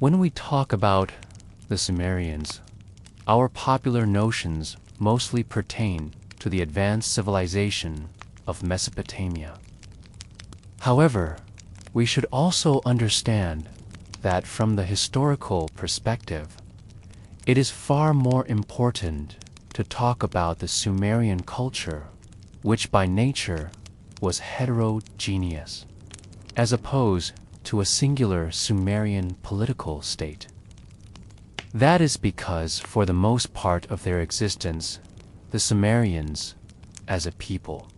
When we talk about the Sumerians, our popular notions mostly pertain to the advanced civilization of Mesopotamia. However, we should also understand that from the historical perspective, it is far more important to talk about the Sumerian culture, which by nature was heterogeneous, as opposed to a singular Sumerian political state. That is because for the most part of their existence, the Sumerians, as a people,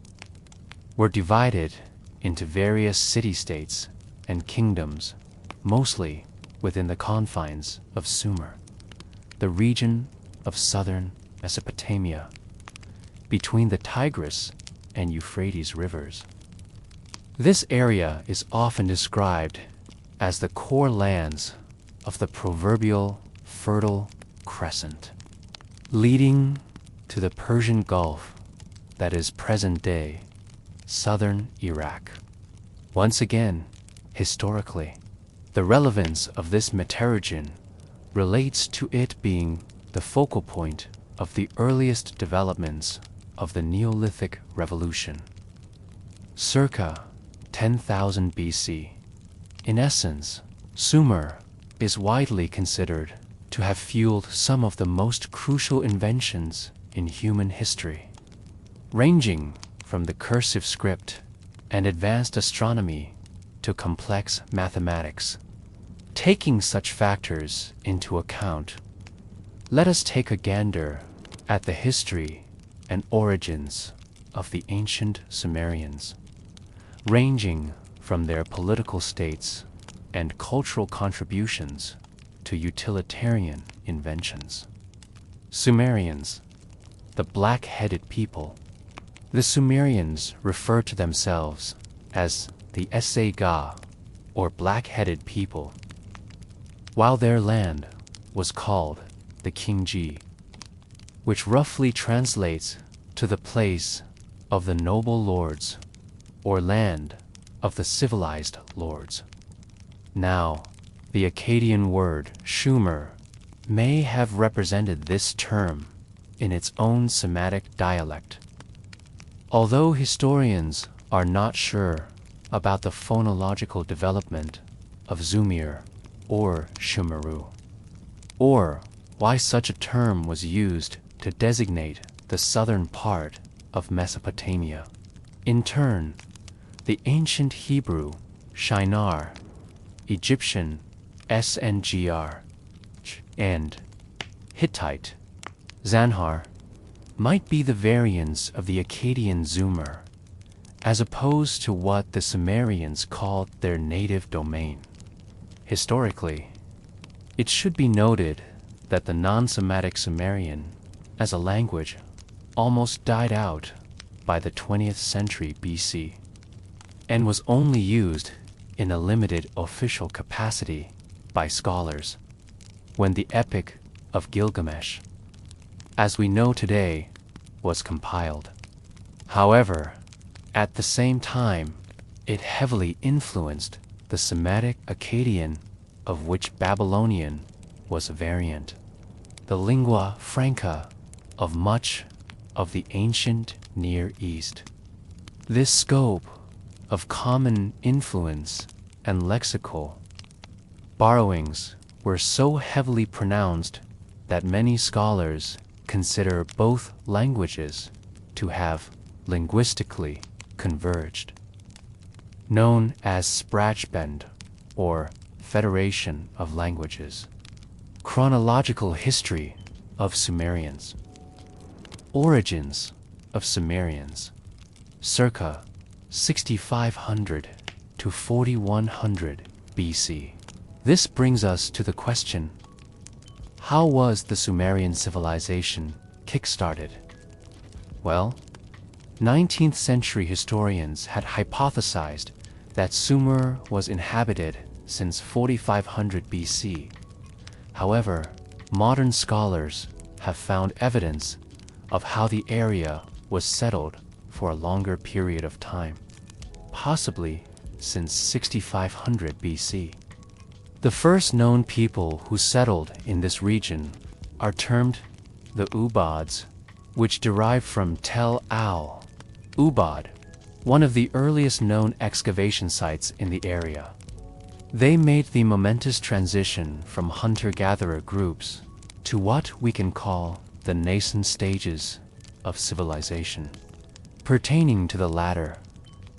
were divided into various city-states and kingdoms, mostly within the confines of Sumer, the region of southern Mesopotamia, between the Tigris and Euphrates rivers. This area is often described as the core lands of the proverbial Fertile Crescent, leading to the Persian Gulf that is present-day southern Iraq. Once again, historically, the relevance of this meterogen relates to it being the focal point of the earliest developments of the Neolithic Revolution, circa 10,000 BC. In essence, Sumer is widely considered to have fueled some of the most crucial inventions in human history, ranging from the cursive script and advanced astronomy to complex mathematics. Taking such factors into account, let us take a gander at the history and origins of the ancient Sumerians, ranging from their political states and cultural contributions to utilitarian inventions. Sumerians, the black-headed people. The Sumerians refer to themselves as the Saga, or black-headed people, while their land was called the Kingji, which roughly translates to the place of the noble lords, or land of the civilized lords. Now, the Akkadian word Shumer may have represented this term in its own Semitic dialect, although historians are not sure about the phonological development of Zumir or Shumeru, or why such a term was used to designate the southern part of Mesopotamia. In turn, the ancient Hebrew Shinar, Egyptian Sngr, and Hittite Zanhar might be the variants of the Akkadian Zoomer, as opposed to what the Sumerians called their native domain. Historically, it should be noted that the non-Semitic Sumerian as a language almost died out by the 20th century BC, and was only used in a limited official capacity by scholars when the Epic of Gilgamesh, as we know today, was compiled. However, at the same time, it heavily influenced the Semitic Akkadian, of which Babylonian was a variant, the lingua franca of much of the ancient Near East. This scope of common influence and lexical borrowings were so heavily pronounced that many scholars consider both languages to have linguistically converged, known as Sprachbund, or Federation of Languages. Chronological history of Sumerians. Origins of Sumerians, circa 6500 to 4100 BC. This brings us to the question, how was the Sumerian civilization kick-started? Well, 19th century historians had hypothesized that Sumer was inhabited since 4500 BC. However, modern scholars have found evidence of how the area was settled for a longer period of time, possibly since 6500 BC. The first known people who settled in this region are termed the Ubads, which derive from Tel Al Ubad, one of the earliest known excavation sites in the area. They made the momentous transition from hunter-gatherer groups to what we can call the nascent stages of civilization. Pertaining to the latter,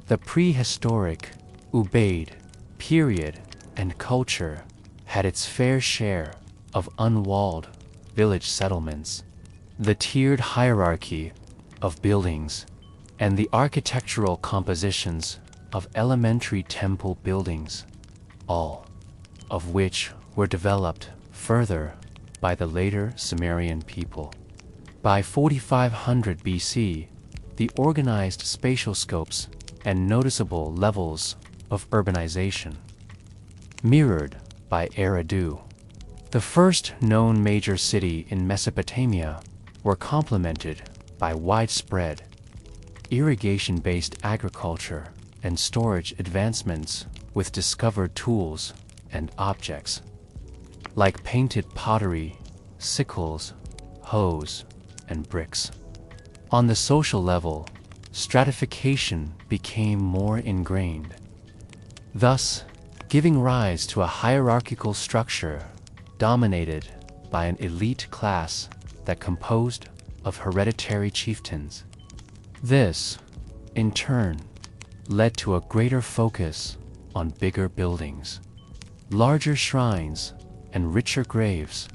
the prehistoric Ubaid period and culture had its fair share of unwalled village settlements, the tiered hierarchy of buildings, and the architectural compositions of elementary temple buildings, all of which were developed further by the later Sumerian people. By 4500 BC, the organized spatial scopes and noticeable levels of urbanization, mirrored by Eridu, the first known major city in Mesopotamia, were complemented by widespread irrigation-based agriculture and storage advancements with discovered tools and objects, like painted pottery, sickles, hoes, and bricks. On the social level, stratification became more ingrained, thus giving rise to a hierarchical structure dominated by an elite class that composed of hereditary chieftains. This, in turn, led to a greater focus on bigger buildings, larger shrines, and richer graves,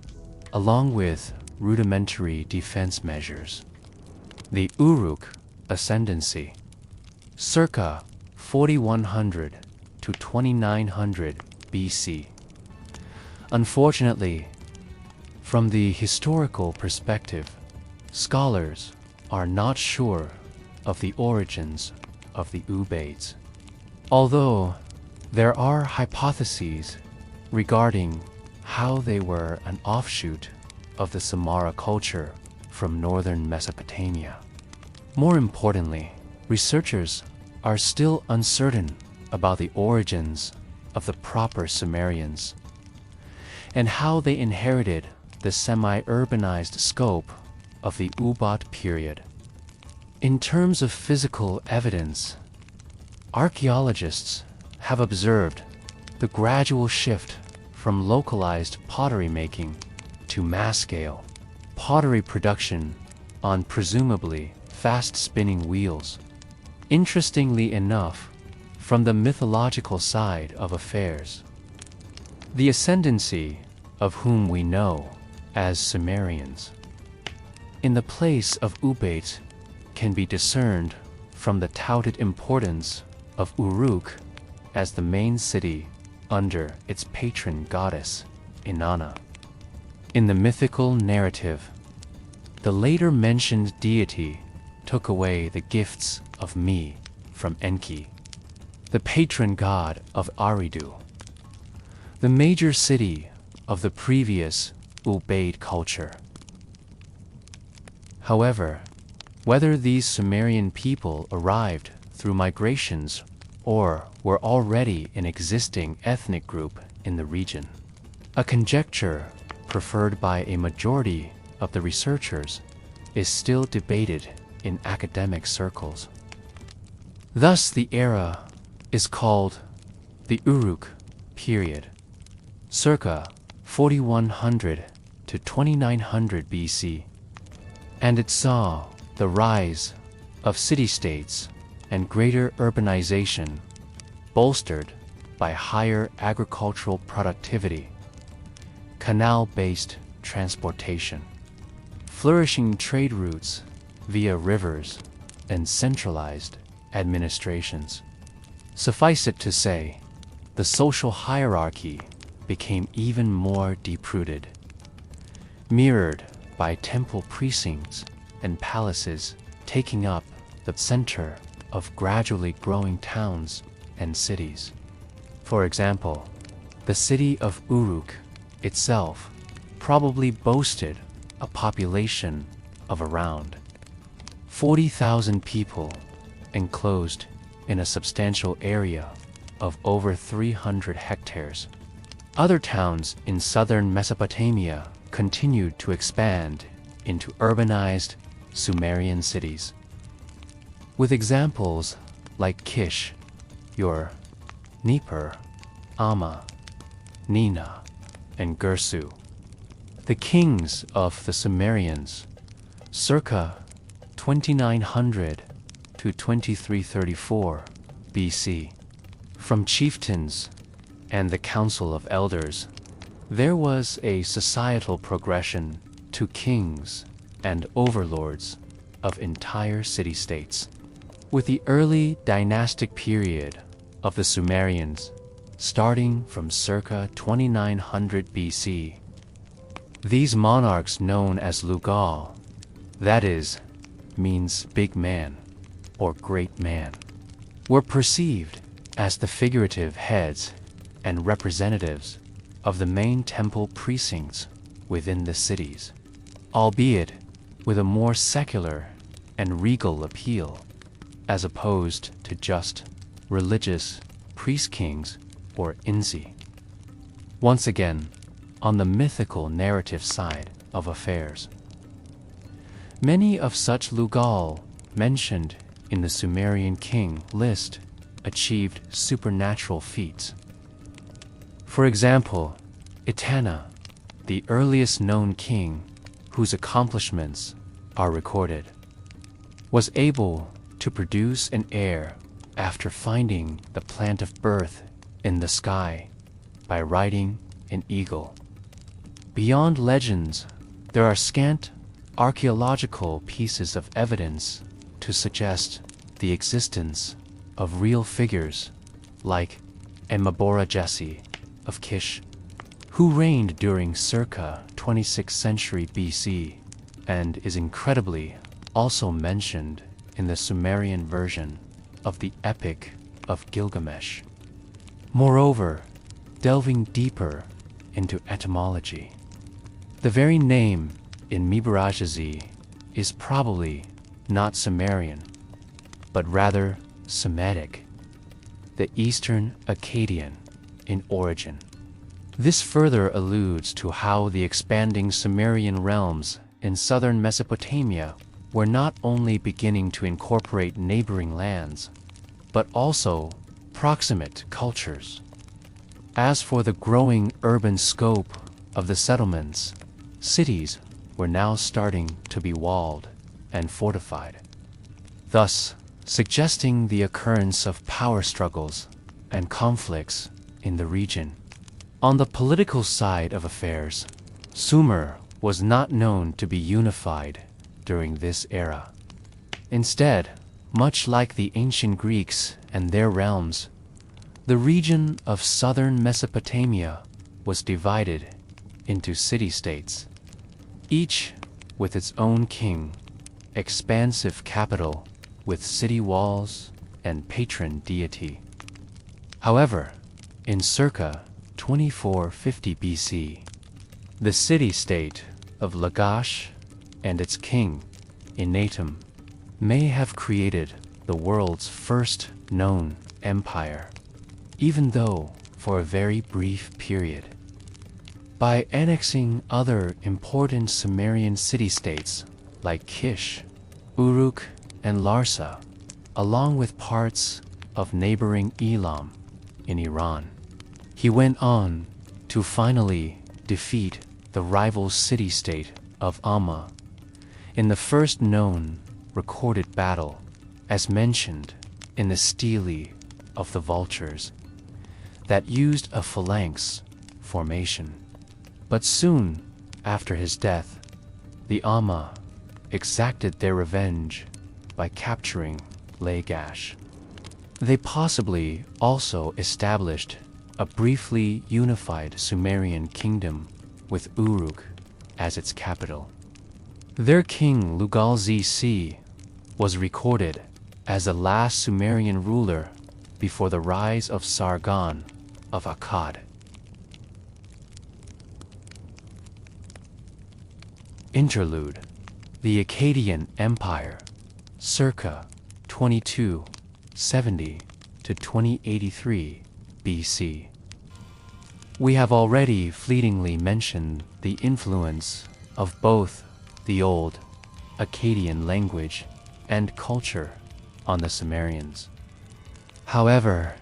along with rudimentary defense measures. The Uruk ascendancy, circa 4100 to 2900 BC. Unfortunately, from the historical perspective, scholars are not sure of the origins of the Ubaids, although there are hypotheses regarding how they were an offshoot of the Samara culture from northern Mesopotamia. More importantly, researchers are still uncertain about the origins of the proper Sumerians and how they inherited the semi-urbanized scope of the Ubad period. In terms of physical evidence, archaeologists have observed the gradual shift from localized pottery making to mass-scale pottery production on presumably fast-spinning wheels. Interestingly enough, from the mythological side of affairs, the ascendancy of whom we know as Sumerians, in the place of Ubaids, can be discerned from the touted importance of Uruk as the main city under its patron goddess, Inanna. In the mythical narrative, the later mentioned deity took away the gifts of Mi from Enki, the patron god of Eridu, the major city of the previous Ubaid culture. However, whether these Sumerian people arrived through migrations or were already an existing ethnic group in the region, a conjecture preferred by a majority of the researchers, is still debated in academic circles. Thus, the era is called the Uruk Period, circa 4100 to 2900 BC, and it saw the rise of city-states and greater urbanization, bolstered by higher agricultural productivity, canal-based transportation, flourishing trade routes via rivers, and centralized administrations. Suffice it to say, the social hierarchy became even more deep-rooted, mirrored by temple precincts and palaces taking up the center of gradually growing towns and cities. For example, the city of Uruk itself probably boasted a population of around 40,000 people enclosed in a substantial area of over 300 hectares. Other towns in southern Mesopotamia continued to expand into urbanized Sumerian cities, with examples like Kish, Ur, Nippur, Amma, Nina, and Gersu. The kings of the Sumerians, circa 2900 to 2334 BC, from chieftains and the council of elders, there was a societal progression to kings and overlords of entire city-states. With the early dynastic period of the Sumerians starting from circa 2900 BC, these monarchs, known as Lugal, that is, means big man or great man, were perceived as the figurative heads and representatives of the main temple precincts within the cities, albeit with a more secular and regal appeal, as opposed to just religious priest-kings or inzi. Once again, on the mythical narrative side of affairs, many of such Lugal mentioned in the Sumerian king list achieved supernatural feats. For example, Etana, the earliest known king whose accomplishments are recorded, was able to produce an heir after finding the plant of birth in the sky by riding an eagle. Beyond legends, there are scant archaeological pieces of evidence to suggest the existence of real figures like Emabora Jesse of Kish, who reigned during circa 26th century BC and is incredibly also mentioned in the Sumerian version of the Epic of Gilgamesh. Moreover, delving deeper into etymology, the very name in Mibarajazi is probably not Sumerian, but rather Semitic, the Eastern Acadian in origin. This further alludes to how the expanding Sumerian realms in southern Mesopotamia were not only beginning to incorporate neighboring lands, but also proximate cultures. As for the growing urban scope of the settlements, cities were now starting to be walled and fortified, thus suggesting the occurrence of power struggles and conflicts in the region. On the political side of affairs, Sumer was not known to be unified during this era. Instead, much like the ancient Greeks and their realms, the region of southern Mesopotamia was divided into city-states, each with its own king, expansive capital with city walls and patron deity. However, in circa 2450 BC, the city-state of Lagash and its king, Enatum, may have created the world's first known empire, even though for a very brief period. By annexing other important Sumerian city-states like Kish, Uruk, and Larsa, along with parts of neighboring Elam in Iran, he went on to finally defeat the rival city-state of Amma in the first known recorded battle, as mentioned in the stele of the vultures, that used a phalanx formation. But soon after his death, the Amma exacted their revenge by capturing Lagash. They possibly also established a briefly unified Sumerian kingdom with Uruk as its capital. Their king Lugal-Z was recorded as the last Sumerian ruler before the rise of Sargon of Akkad. Interlude: the Acadian Empire, circa 2270 to 2083 BC. We have already fleetingly mentioned the influence of both the old Akkadian language and culture on the Sumerians. However,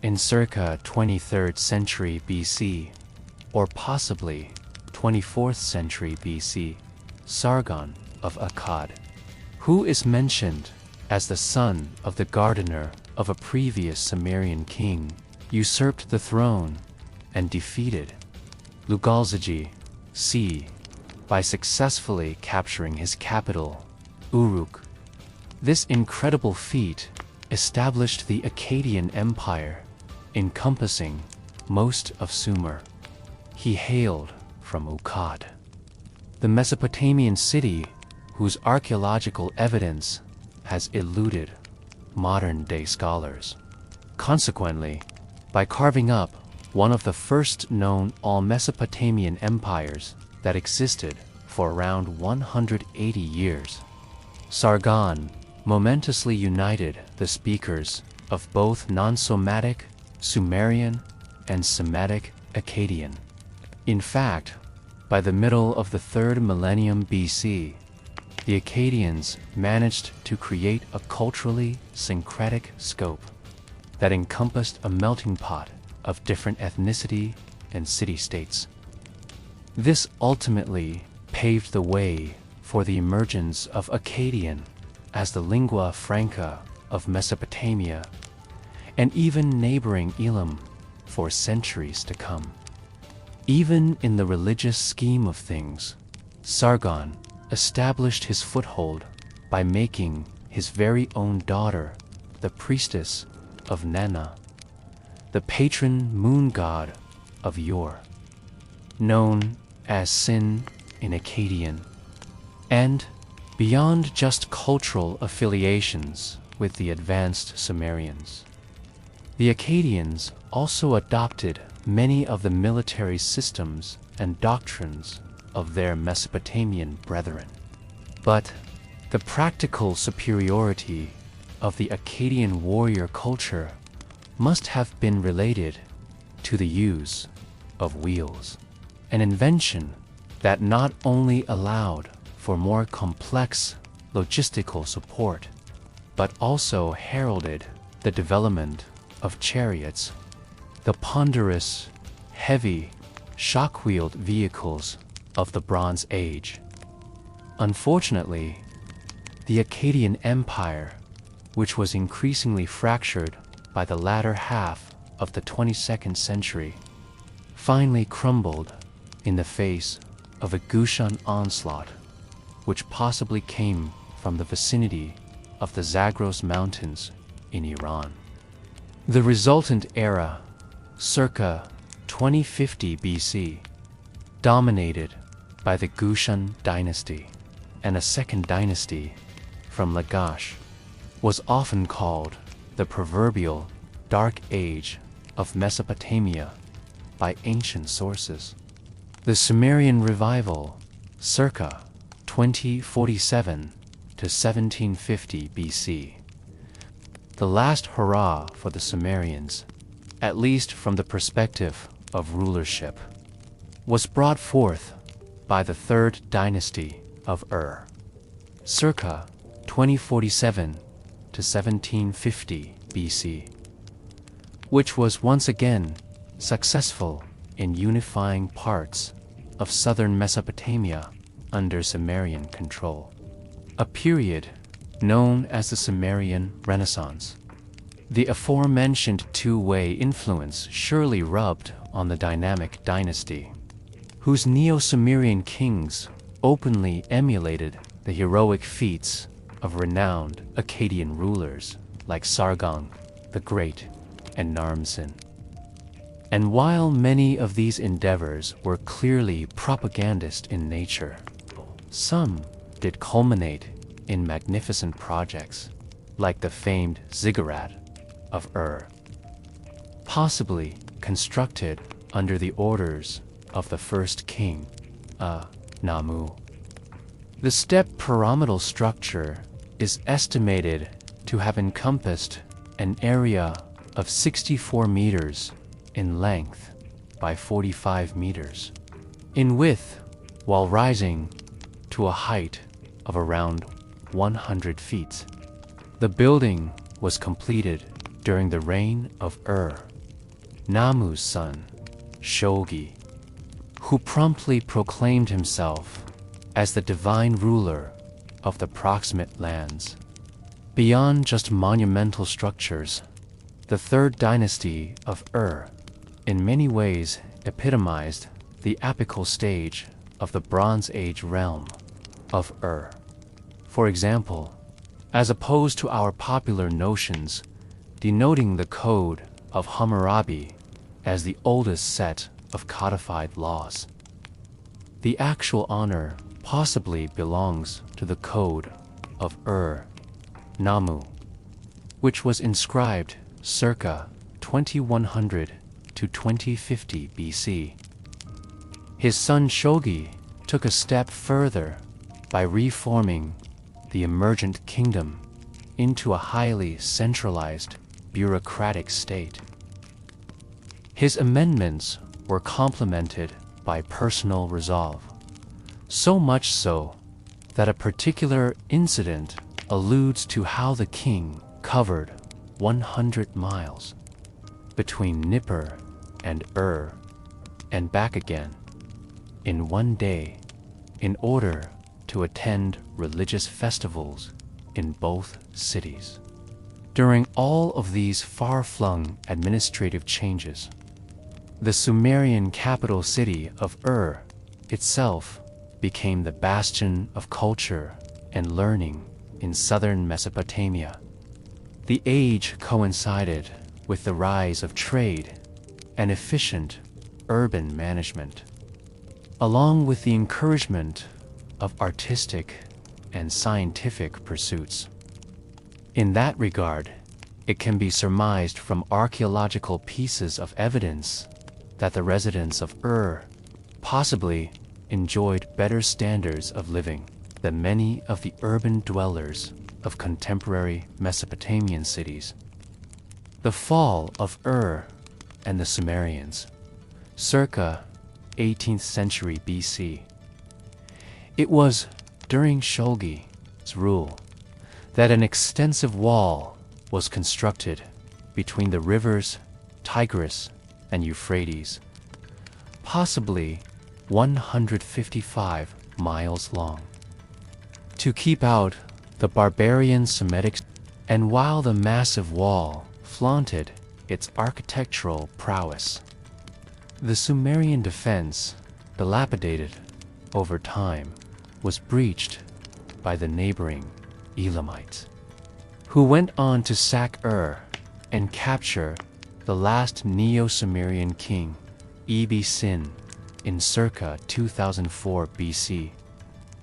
in circa 23rd century BC, or possibly 24th century BC, Sargon of Akkad, who is mentioned as the son of the gardener of a previous Sumerian king, usurped the throne and defeated Lugalzagi C by successfully capturing his capital, Uruk. This incredible feat established the Acadian Empire, encompassing most of Sumer. He hailed from Akkad, the Mesopotamian city whose archaeological evidence has eluded modern-day scholars. Consequently, by carving up one of the first known all-Mesopotamian empires that existed for around 180 years, Sargon momentously united the speakers of both non-Somatic Sumerian and Semitic Akkadian. In fact, by the middle of the 3rd millennium BC, the Akkadians managed to create a culturally syncretic scope that encompassed a melting pot of different ethnicity and city-states. This ultimately paved the way for the emergence of Akkadian as the lingua franca of Mesopotamia and even neighboring Elam for centuries to come. Even in the religious scheme of things, Sargon established his foothold by making his very own daughter the priestess of Nana, the patron moon god of Yor, known as Sin in Akkadian. And beyond just cultural affiliations with the advanced Sumerians, the Akkadians also adopted many of the military systems and doctrines of their Mesopotamian brethren. But the practical superiority of the Akkadian warrior culture must have been related to the use of wheels, an invention that not only allowed for more complex logistical support, but also heralded the development of chariots, the ponderous, heavy, shock-wheeled vehicles of the Bronze Age. Unfortunately, the Acadian Empire, which was increasingly fractured by the latter half of the 22nd century, finally crumbled in the face of a Gushan onslaught, which possibly came from the vicinity of the Zagros Mountains in Iran. The resultant era, circa 2050 BC, dominated by the Gushan dynasty and a second dynasty from Lagash, was often called the proverbial Dark Age of Mesopotamia by ancient sources. The Sumerian revival, circa 2047 to 1750 BC, the last hurrah for the Sumerians, at least from the perspective of rulership, was brought forth by the third dynasty of circa 2047 to 1750 BC, which was once again successful in unifying parts of southern Mesopotamia under Sumerian control, a period known as the Sumerian Renaissance. The aforementioned two-way influence surely rubbed on the dynamic dynasty, whose Neo-Sumerian kings openly emulated the heroic feats of renowned Akkadian rulers like Sargon the Great and Narmsin. And while many of these endeavors were clearly propagandist in nature, some did culminate in magnificent projects like the famed ziggurat of possibly constructed under the orders of the first king, Namu. The step pyramidal structure is estimated to have encompassed an area of 64 meters in length by 45 meters in width, while rising to a height of around 100 feet. The building was completed during the reign of Namu's son, Shogi, who promptly proclaimed himself as the divine ruler of the proximate lands. Beyond just monumental structures, the third dynasty of in many ways epitomized the apical stage of the Bronze Age realm of For example, as opposed to our popular notions denoting the Code of Hammurabi as the oldest set of codified laws, the actual honor possibly belongs to the Code of Namu, which was inscribed circa 2100 to 2050 BC. His son Shogi took a step further by reforming the emergent kingdom into a highly centralized bureaucratic state. His amendments were complemented by personal resolve, so much so that a particular incident alludes to how the king covered 100 miles between Nippur and and back again in one day in order to attend religious festivals in both cities. During all of these far-flung administrative changes, the Sumerian capital city of itself became the bastion of culture and learning in southern Mesopotamia. The age coincided with the rise of trade and efficient urban management, along with the encouragement of artistic and scientific pursuits. In that regard, it can be surmised from archaeological pieces of evidence that the residents of possibly enjoyed better standards of living than many of the urban dwellers of contemporary Mesopotamian cities. The fall of and the Sumerians, circa 18th century BC. It was during Shogi's rule that an extensive wall was constructed between the rivers Tigris and Euphrates, possibly 155 miles long, to keep out the barbarian Semitic. And while the massive wall flaunted its architectural prowess, the Sumerian defense, dilapidated over time, was breached by the neighboring Elamites, who went on to sack and capture the last Neo-Sumerian king, Sin, in circa 2004 BC.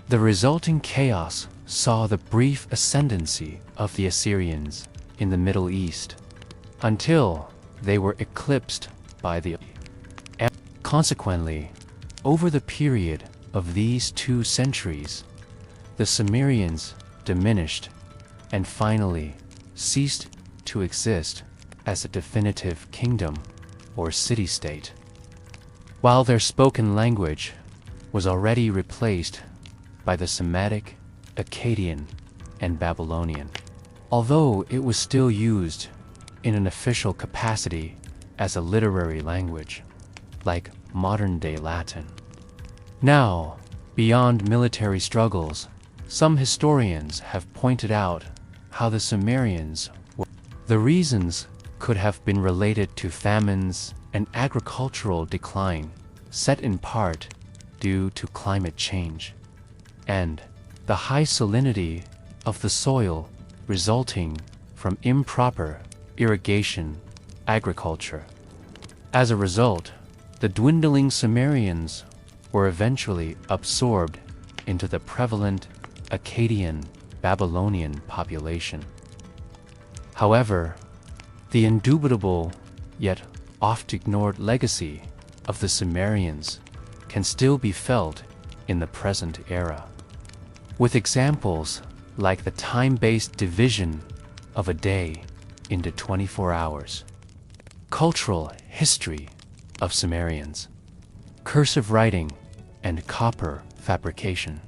The resulting chaos saw the brief ascendancy of the Assyrians in the Middle East, until they were eclipsed by the Consequently, over the period of these 2 centuries, the Sumerians diminished and finally ceased to exist as a definitive kingdom or city-state, while their spoken language was already replaced by the Semitic, Akkadian, and Babylonian, although it was still used in an official capacity as a literary language, like modern-day Latin. Now, beyond military struggles, some historians have pointed out how the Sumerians were. The reasons could have been related to famines and agricultural decline, set in part due to climate change, and the high salinity of the soil resulting from improper irrigation agriculture. As a result, the dwindling Sumerians were eventually absorbed into the prevalent Akkadian Babylonian population. However, the indubitable yet oft-ignored legacy of the Sumerians can still be felt in the present era, with examples like the time-based division of a day into 24 hours. Cultural history of Sumerians: cursive writing and copper fabrication.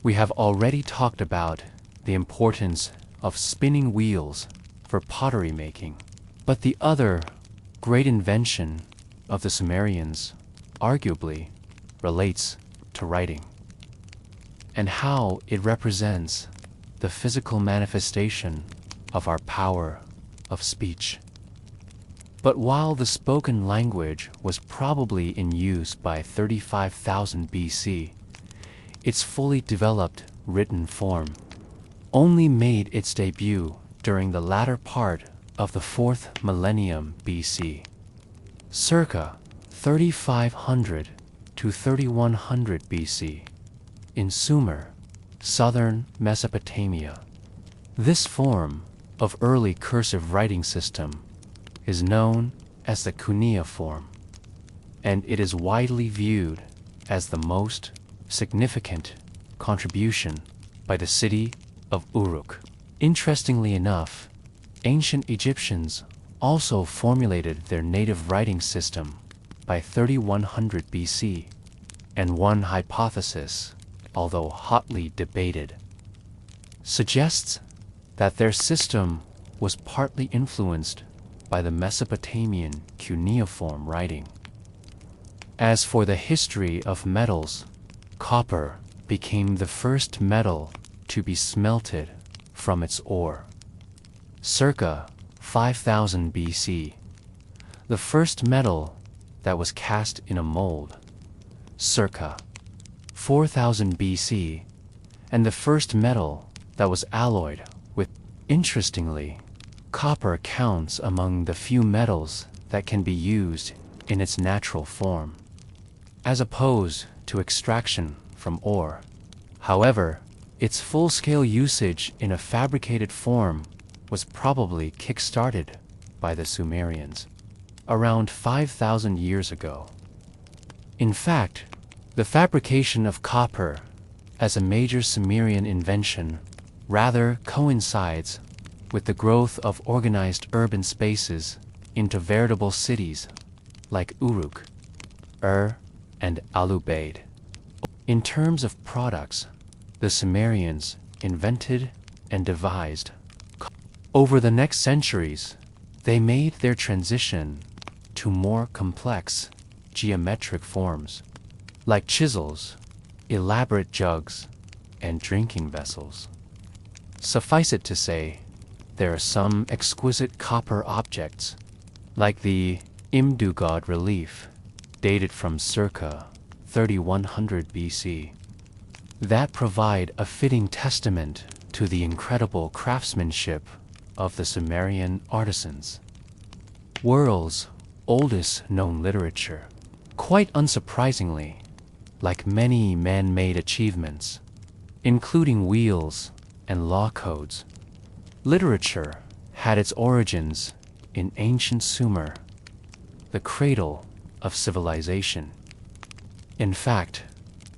We have already talked about the importance of spinning wheels for pottery making, but the other great invention of the Sumerians arguably relates to writing, and how it represents the physical manifestation of our power of speech. But while the spoken language was probably in use by 35,000 BC, its fully developed written form only made its debut during the latter part of the 4th millennium BC, circa 3500 to 3100 BC, in Sumer, southern Mesopotamia. This form of early cursive writing system is known as the Cuneiform, and it is widely viewed as the most significant contribution by the city of Uruk. Interestingly enough, ancient Egyptians also formulated their native writing system by 3100 BC, and one hypothesis, although hotly debated, suggests that their system was partly influenced by the Mesopotamian cuneiform writing. As for the history of metals, copper became the first metal to be smelted from its ore, circa 5000 BC. The first metal that was cast in a mold, circa 4000 BC, and the first metal that was alloyed with. Interestingly, copper counts among the few metals that can be used in its natural form, as opposed to extraction from ore. However, its full-scale usage in a fabricated form was probably kick-started by the Sumerians around 5,000 years ago. In fact, the fabrication of copper as a major Sumerian invention rather coincides with the growth of organized urban spaces into veritable cities like Uruk, and Alubaid. In terms of products, the Sumerians invented and devised. Over the next centuries, they made their transition to more complex geometric forms, like chisels, elaborate jugs, and drinking vessels. Suffice it to say, there are some exquisite copper objects, like the Imdu god relief, dated from circa 3100 BC, that provide a fitting testament to the incredible craftsmanship of the Sumerian artisans. World's oldest known literature, quite unsurprisingly, like many man-made achievements, including wheels and law codes, literature had its origins in ancient Sumer, the cradle of civilization. In fact,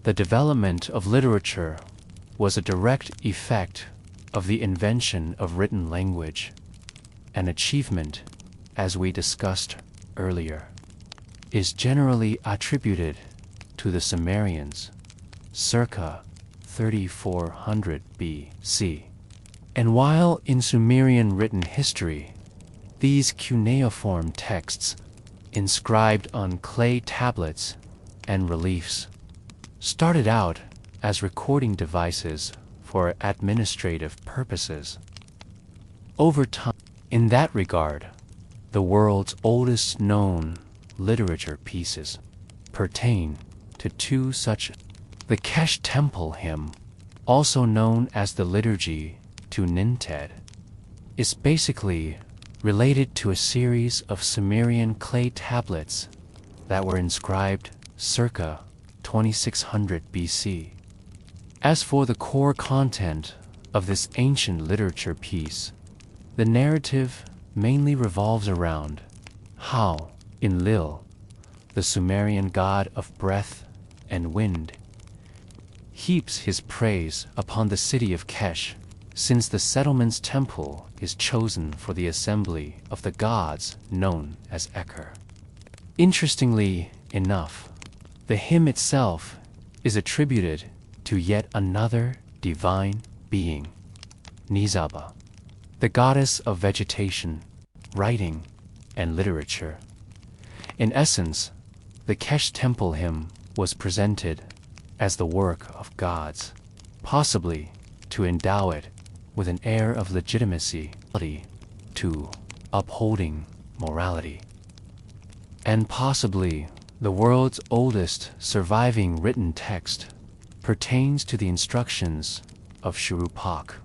the development of literature was a direct effect of the invention of written language, an achievement, as we discussed earlier, is generally attributed to the Sumerians, circa 3400 BC. And while in Sumerian written history, these cuneiform texts, inscribed on clay tablets and reliefs, started out as recording devices for administrative purposes. Over time, in that regard, the world's oldest known literature pieces pertain to two such. The Kesh Temple hymn, also known as the Liturgy to Ninted, is basically related to a series of Sumerian clay tablets that were inscribed circa 2600 BC. As for the core content of this ancient literature piece, the narrative mainly revolves around how Enlil, the Sumerian god of breath and wind, heaps his praise upon the city of Kesh, since the settlement's temple is chosen for the assembly of the gods known as Eker. Interestingly enough, the hymn itself is attributed to yet another divine being, Nizaba, the goddess of vegetation, writing, and literature. In essence, the Kesh temple hymn was presented as the work of gods, possibly to endow it with an air of legitimacy to upholding morality. And possibly the world's oldest surviving written text pertains to the instructions of Shurupak,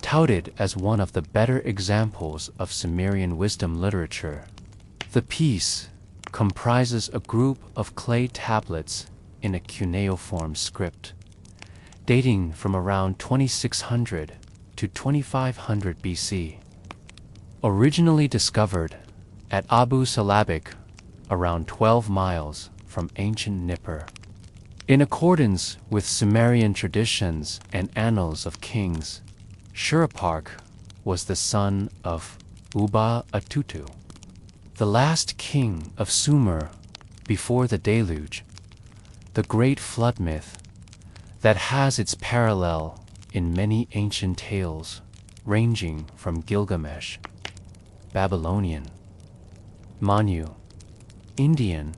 touted as one of the better examples of Sumerian wisdom literature. The piece comprises a group of clay tablets in a cuneiform script, dating from around 2600 to 2500 BC. Originally discovered at Abu Salabik, around 12 miles from ancient Nippur. In accordance with Sumerian traditions and annals of kings, Shuruppak was the son of Uba Atutu, the last king of Sumer before the deluge, the great flood myth that has its parallel in many ancient tales ranging from Gilgamesh, Babylonian, Manu, Indian,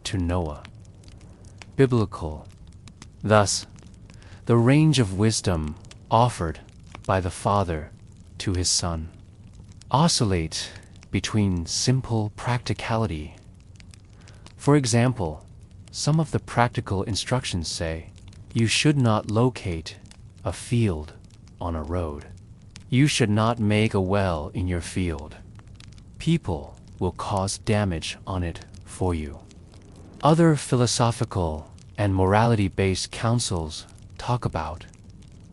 to Noah, biblical. Thus, the range of wisdom offered by the father to his son oscillate between simple practicality. For example, some of the practical instructions say, you should not locate a field on a road. You should not make a well in your field. People will cause damage on it for you. Other philosophical and morality-based counsels talk about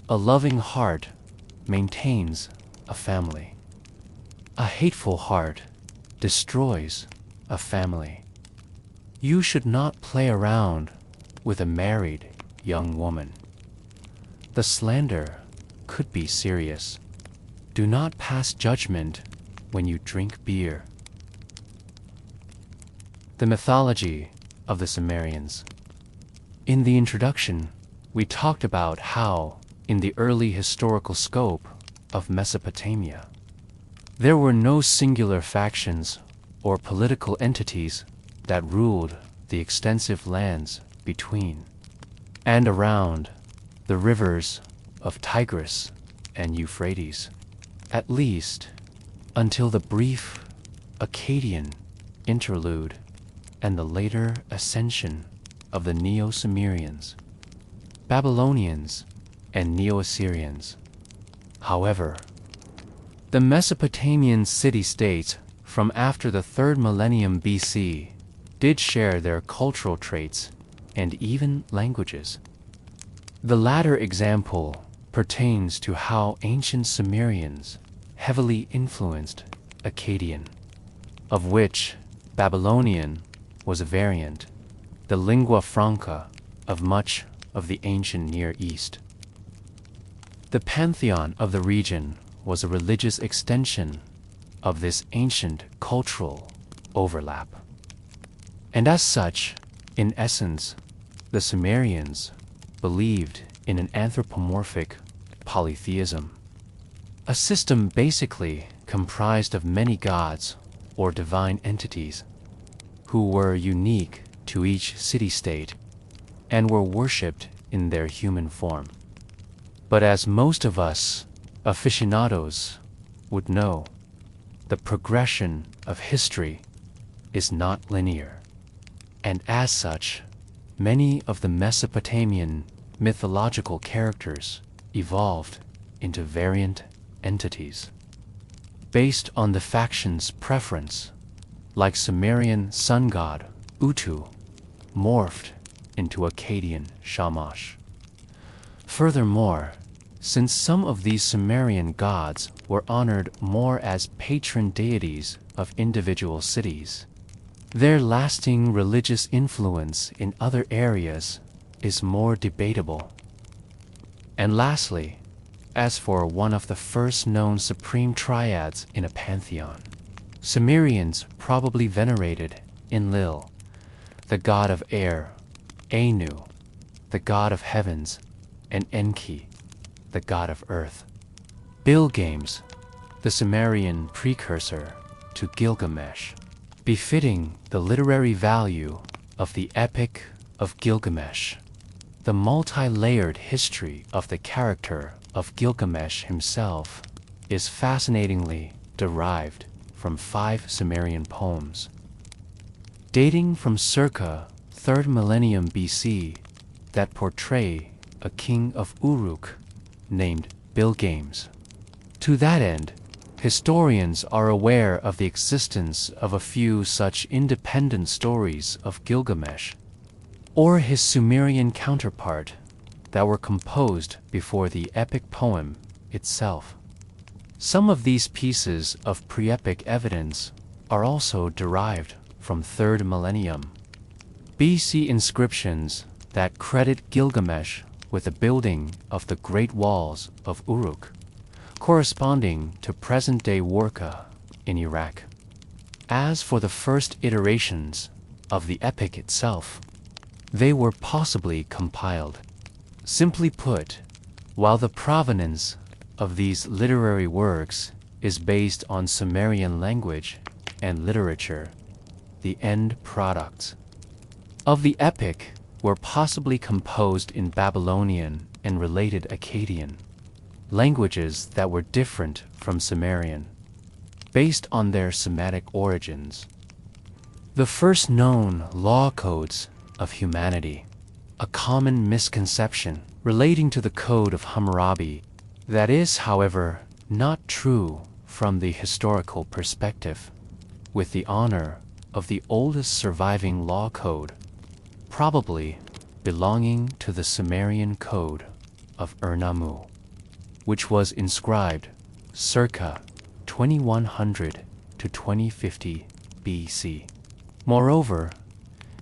a loving heart maintains a family. A hateful heart destroys a family. You should not play around with a married young woman. The slander could be serious. Do not pass judgment when you drink beer. The mythology of the Sumerians. In the introduction, we talked about how, in the early historical scope of Mesopotamia, there were no singular factions or political entities that ruled the extensive lands between and around the rivers of Tigris and Euphrates, at least until the brief Acadian interlude and the later ascension of the Neo-Sumerians, Babylonians, and Neo-Assyrians. However, the Mesopotamian city-states from after the 3rd millennium BC did share their cultural traits and even languages. The latter example pertains to how ancient Sumerians heavily influenced Akkadian, of which Babylonian was a variant, the lingua franca of much of the ancient Near East. The pantheon of the region was a religious extension of this ancient cultural overlap. And as such, in essence, the Sumerians believed in an anthropomorphic polytheism, a system basically comprised of many gods or divine entities who were unique to each city-state and were worshipped in their human form. But as most of us aficionados would know, the progression of history is not linear, and as such, many of the Mesopotamian mythological characters evolved into variant entities based on the faction's preference, like Sumerian sun god Utu morphed into Akkadian Shamash. Furthermore, since some of these Sumerian gods were honored more as patron deities of individual cities, their lasting religious influence in other areas is more debatable. And lastly, as for one of the first known supreme triads in a pantheon, Sumerians probably venerated Enlil, the god of air, Anu, the god of heavens, and Enki, the god of earth. Gilgamesh, the Sumerian precursor to Gilgamesh, befitting the literary value of the Epic of Gilgamesh. The multi-layered history of the character of Gilgamesh himself is fascinatingly derived from 5 Sumerian poems. Dating from circa 3rd millennium BC that portray a king of Uruk named Gilgamesh. To that end, historians are aware of the existence of a few such independent stories of Gilgamesh, or his Sumerian counterpart, that were composed before the epic poem itself. Some of these pieces of pre-epic evidence are also derived from 3rd millennium BC inscriptions that credit Gilgamesh with the building of the Great Walls of Uruk, corresponding to present-day Uruk in Iraq. As for the first iterations of the epic itself, they were possibly compiled. Simply put, while the provenance of these literary works is based on Sumerian language and literature, the end products of the epic were possibly composed in Babylonian and related Akkadian, languages that were different from Sumerian, based on their Semitic origins. The first known law codes of humanity, a common misconception relating to the Code of Hammurabi that is, however, not true from the historical perspective, with the honor of the oldest surviving law code, probably belonging to the Sumerian Code of Ur-Nammu, which was inscribed circa 2100 to 2050 BC. Moreover,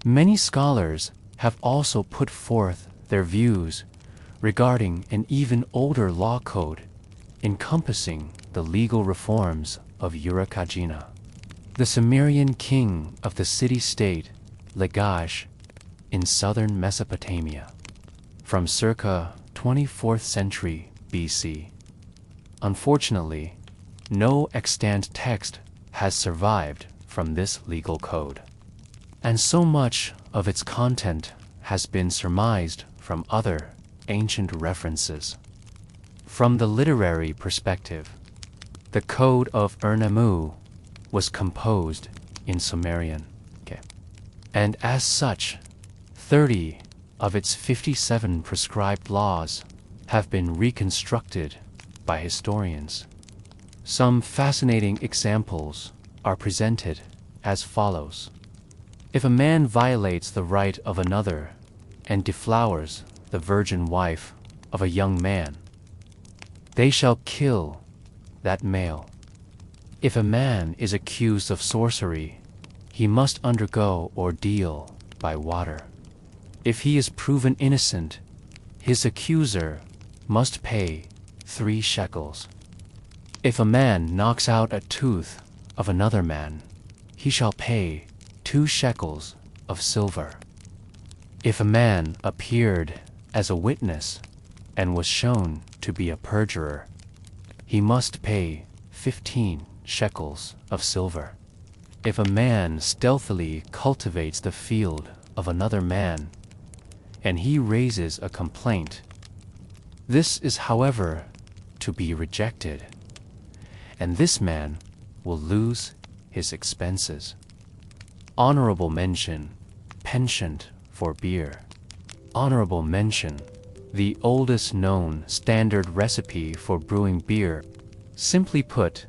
many scholars have also put forth their views regarding an even older law code encompassing the legal reforms of Uruk, the Sumerian king of the city-state Lagash in southern Mesopotamia, from circa 24th century BC. Unfortunately, no extant text has survived from this legal code, and so much of its content has been surmised from other ancient references. From the literary perspective, the Code of Ur-Nammu was composed in Sumerian, and as such, 30 of its 57 prescribed laws have been reconstructed by historians. Some fascinating examples are presented as follows. If a man violates the right of another and deflowers the virgin wife of a young man, they shall kill that male. If a man is accused of sorcery, he must undergo ordeal by water. If he is proven innocent, his accuser must pay 3 shekels. If a man knocks out a tooth of another man, he shall pay 2 shekels of silver. If a man appeared as a witness and was shown to be a perjurer, he must pay 15 shekels of silver. If a man stealthily cultivates the field of another man, and he raises a complaint, this is, however, to be rejected, and this man will lose his expenses. Honorable mention, penchant for beer. Honorable mention, the oldest known standard recipe for brewing beer. Simply put,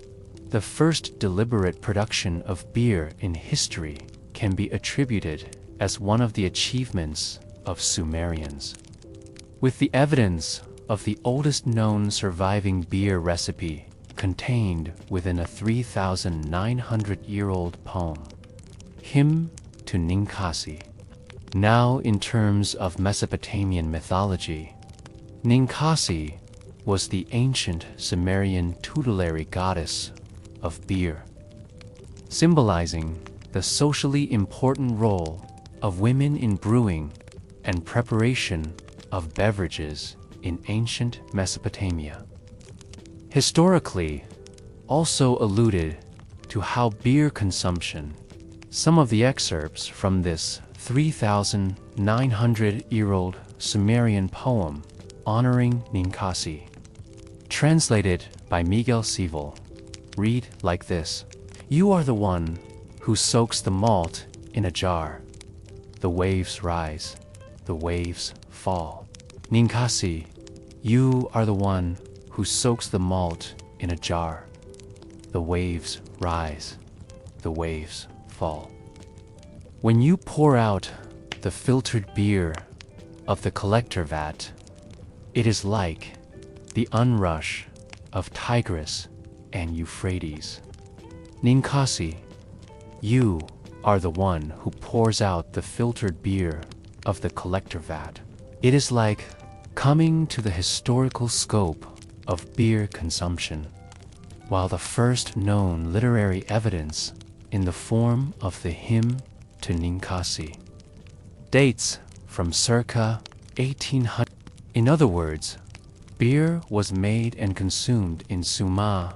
the first deliberate production of beer in history can be attributed as one of the achievements of Sumerians. With the evidence of the oldest known surviving beer recipe contained within a 3,900-year-old poem, Hymn to Ninkasi. Now, in terms of Mesopotamian mythology, Ninkasi was the ancient Sumerian tutelary goddess of beer, symbolizing the socially important role of women in brewing and preparation of beverages in ancient Mesopotamia. Historically, also alluded to how beer consumption. Some of the excerpts from this 3,900-year-old Sumerian poem honoring Ninkasi, translated by Miguel Sivel, read like this: "You are the one who soaks the malt in a jar. The waves rise, the waves fall. Ninkasi, you are the one who soaks the malt in a jar. The waves rise, the waves fall." When you pour out the filtered beer of the collector vat, it is like the unrush of Tigris and Euphrates. Ninkasi, you are the one who pours out the filtered beer of the collector vat. It is like coming to the historical scope of beer consumption, while the first known literary evidence in the form of the hymn to Ninkasi dates from circa 1800. In other words, beer was made and consumed in Sumer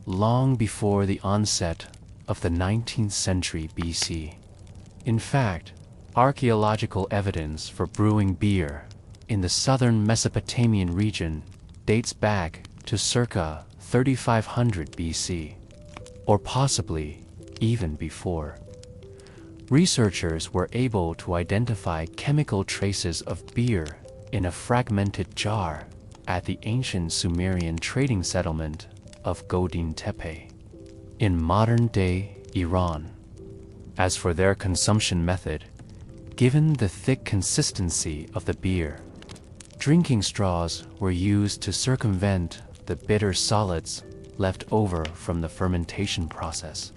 long before the onset of the 19th century BC. In fact, archaeological evidence for brewing beer in the southern Mesopotamian region dates back to circa 3500 BC, or possibly even before. Researchers were able to identify chemical traces of beer in a fragmented jar at the ancient Sumerian trading settlement of Godin Tepe in modern-day Iran. As for their consumption method, given the thick consistency of the beer, drinking straws were used to circumvent the bitter solids left over from the fermentation process.